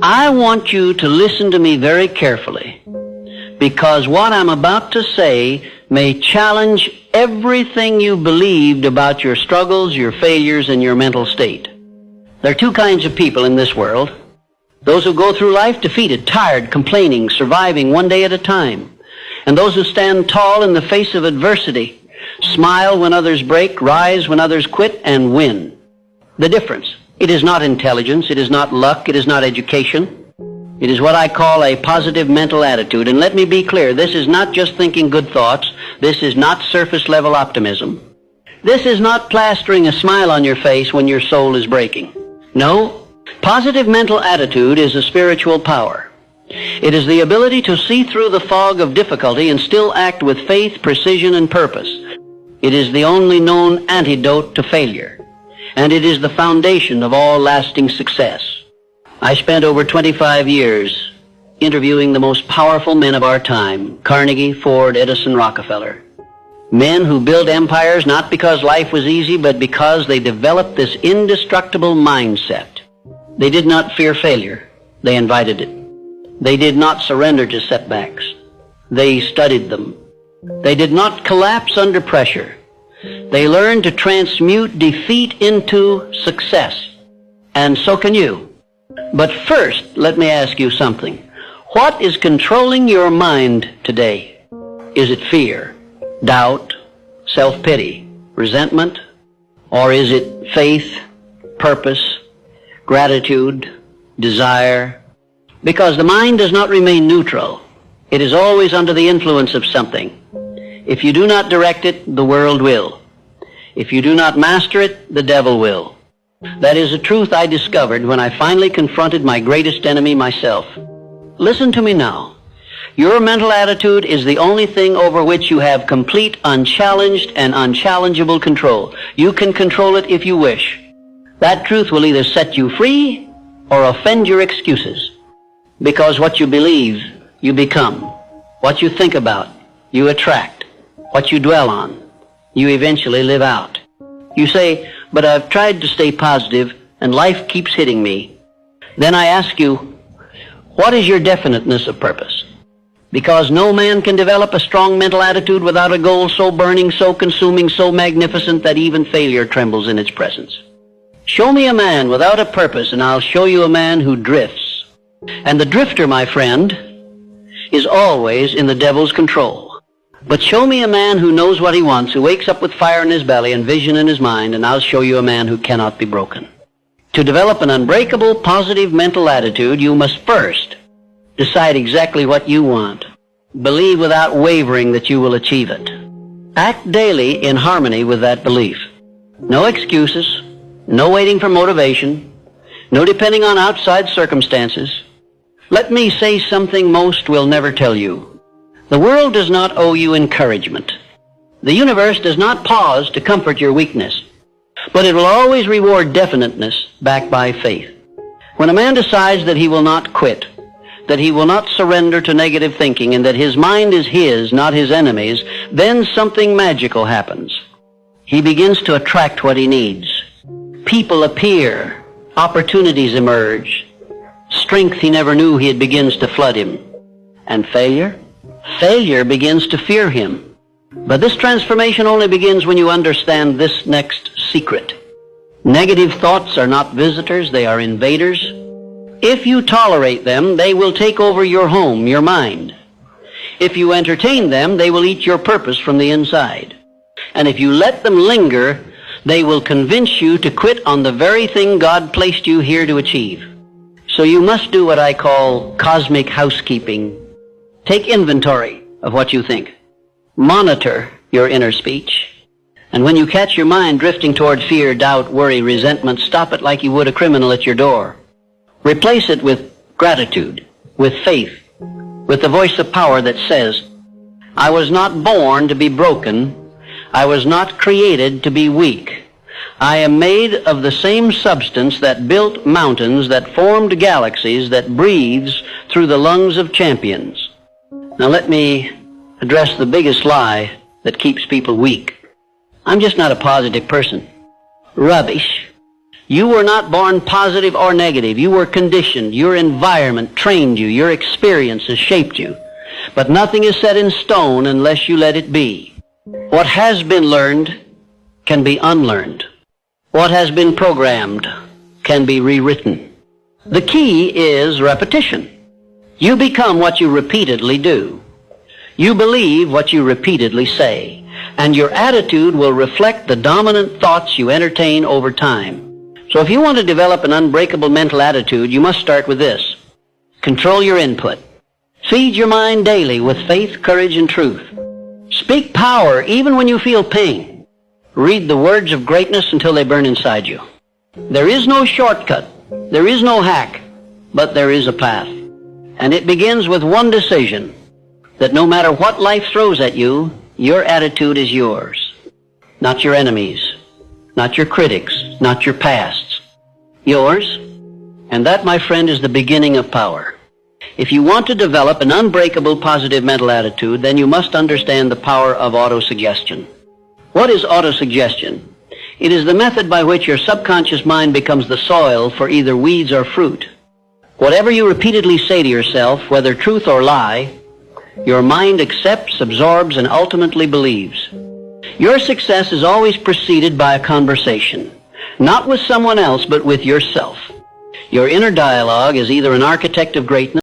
I want you to listen to me very carefully, because what I'm about to say may challenge everything you believed about your struggles, your failures, and your mental state. There are two kinds of people in this world. Those who go through life defeated, tired, complaining, surviving one day at a time. And those who stand tall in the face of adversity, smile when others break, rise when others quit, and win. The difference: it is not intelligence, it is not luck, it is not education. It is what I call a positive mental attitude. And let me be clear, this is not just thinking good thoughts. This is not surface-level optimism. This is not plastering a smile on your face when your soul is breaking. No, positive mental attitude is a spiritual power. It is the ability to see through the fog of difficulty and still act with faith, precision, and purpose. It is the only known antidote to failure, and it is the foundation of all lasting success. I spent over 25 years interviewing the most powerful men of our time: Carnegie, Ford, Edison, Rockefeller. Men who built empires not because life was easy, but because they developed this indestructible mindset. They did not fear failure. They invited it. They did not surrender to setbacks. They studied them. They did not collapse under pressure. They learned to transmute defeat into success. And so can you. But first, let me ask you something. What is controlling your mind today? Is it fear, doubt, self-pity, resentment? Or is it faith, purpose, gratitude, desire? Because the mind does not remain neutral. It is always under the influence of something. If you do not direct it, the world will. If you do not master it, the devil will. That is a truth I discovered when I finally confronted my greatest enemy, myself. Listen to me now. Your mental attitude is the only thing over which you have complete, unchallenged, and unchallengeable control. You can control it if you wish. That truth will either set you free or offend your excuses. Because what you believe, you become. What you think about, you attract. What you dwell on, you eventually live out. You say, but I've tried to stay positive and life keeps hitting me. Then I ask you, what is your definiteness of purpose? Because no man can develop a strong mental attitude without a goal so burning, so consuming, so magnificent that even failure trembles in its presence. Show me a man without a purpose and I'll show you a man who drifts. And the drifter, my friend, is always in the devil's control. But show me a man who knows what he wants, who wakes up with fire in his belly and vision in his mind, and I'll show you a man who cannot be broken. To develop an unbreakable, positive mental attitude, you must first decide exactly what you want. Believe without wavering that you will achieve it. Act daily in harmony with that belief. No excuses, no waiting for motivation, no depending on outside circumstances. Let me say something most will never tell you. The world does not owe you encouragement. The universe does not pause to comfort your weakness, but it will always reward definiteness backed by faith. When a man decides that he will not quit, that he will not surrender to negative thinking, and that his mind is his, not his enemy's, then something magical happens. He begins to attract what he needs. People appear, opportunities emerge, strength he never knew he had begins to flood him. And failure? Failure begins to fear him. But this transformation only begins when you understand this next secret. Negative thoughts are not visitors, they are invaders. If you tolerate them, they will take over your home, your mind. If you entertain them, they will eat your purpose from the inside. And if you let them linger, they will convince you to quit on the very thing God placed you here to achieve. So you must do what I call cosmic housekeeping. Take inventory of what you think. Monitor your inner speech. And when you catch your mind drifting toward fear, doubt, worry, resentment, stop it like you would a criminal at your door. Replace it with gratitude, with faith, with the voice of power that says, I was not born to be broken. I was not created to be weak. I am made of the same substance that built mountains, that formed galaxies, that breathes through the lungs of champions. Now let me address the biggest lie that keeps people weak. I'm just not a positive person. Rubbish. You were not born positive or negative. You were conditioned. Your environment trained you. Your experiences shaped you. But nothing is set in stone unless you let it be. What has been learned can be unlearned. What has been programmed can be rewritten. The key is repetition. You become what you repeatedly do. You believe what you repeatedly say. And your attitude will reflect the dominant thoughts you entertain over time. So if you want to develop an unbreakable mental attitude, you must start with this. Control your input. Feed your mind daily with faith, courage, and truth. Speak power even when you feel pain. Read the words of greatness until they burn inside you. There is no shortcut. There is no hack. But there is a path. And it begins with one decision, that no matter what life throws at you, your attitude is yours. Not your enemies. Not your critics. Not your pasts. Yours. And that, my friend, is the beginning of power. If you want to develop an unbreakable positive mental attitude, then you must understand the power of autosuggestion. What is autosuggestion? It is the method by which your subconscious mind becomes the soil for either weeds or fruit. Whatever you repeatedly say to yourself, whether truth or lie, your mind accepts, absorbs, and ultimately believes. Your success is always preceded by a conversation, not with someone else, but with yourself. Your inner dialogue is either an architect of greatness